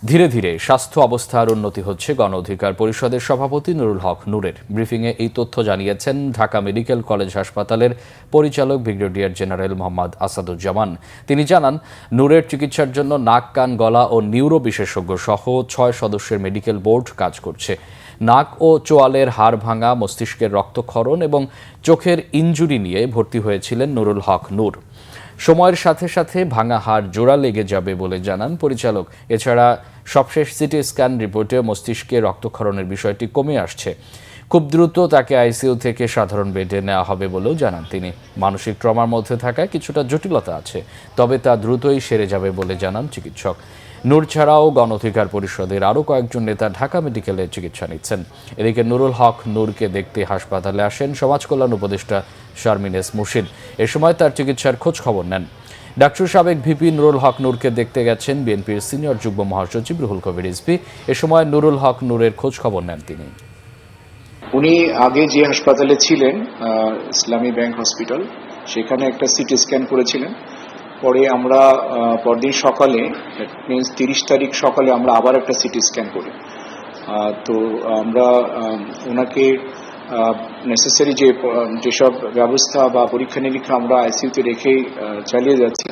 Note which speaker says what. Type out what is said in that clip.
Speaker 1: ধীরে ধীরে স্বাস্থ্য অবস্থার উন্নতি হচ্ছে গণ অধিকার পরিষদের সভাপতি নুরুল হক নূরের। ব্রিফিংয়ে এই তথ্য জানিয়েছেন ঢাকা মেডিকেল কলেজ হাসপাতালের পরিচালক ব্রিগেডিয়ার জেনারেল মোহাম্মদ আসাদুজ্জামান। তিনি জানান, নূরের চিকিৎসার জন্য নাক, কান, গলা ও নিউরো বিশেষজ্ঞ সহ ৬ সদস্যের মেডিকেল বোর্ড কাজ করছে। নাক ও চোয়ালের হাড় ভাঙা, মস্তিষ্কের রক্তক্ষরণ এবং চোখের ইনজুরি নিয়ে ভর্তি হয়েছিলেন নুরুল হক নূর। সময়ের সাথে সাথে ভাঙা হাড় জোড়া লেগে যাবে বলে জানান পরিচালক। এছাড়া সবশেষ সিটি স্ক্যান রিপোর্টে মস্তিষ্কে রক্তক্ষরণের বিষয়টি কমে আসছে। খুব দ্রুত তাকে আইসিইউ থেকে সাধারণ বেডে নেওয়া হবে বলেও জানান তিনি। মানসিক ট্রমার মধ্যে থাকায় কিছুটা জটিলতা আছে, তবে তা দ্রুতই সেরে যাবে বলে জানান চিকিৎসক। নূর ছাড়াও গণ অধিকার পরিষদের আরও কয়েকজন নেতা ঢাকা মেডিকেলে চিকিৎসা নিচ্ছেন। এদিকে নুরুল হক নূরকে দেখতে হাসপাতালে আসেন সমাজ কল্যাণ উপদেষ্টা শারমিন এস মুর্শিদ। এ সময় তার চিকিৎসার খোঁজ খবর নেন। ডাকসুর সাবেক ভিপি নুরুল হক নূরকে দেখতে গেছেন বিএনপির সিনিয়র যুগ্ম মহাসচিব রুহুল কবির রিজভী। এ সময় নুরুল হক নূরের খোঁজ খবর নেন তিনি।
Speaker 2: উনি আগে যে হাসপাতালে ছিলেন, ইসলামী ব্যাংক হসপিটাল, সেখানে একটা সিটি স্ক্যান করেছিলেন। পরে আমরা পরদিন সকালে, মিনস 30 তারিখ সকালে আমরা আবার একটা সিটি স্ক্যান করি। তো আমরা ওনাকে নেসেসারি যেসব ব্যবস্থা বা পরীক্ষা নিরীক্ষা আমরা আইসিইউতে রেখেই চালিয়ে যাচ্ছি।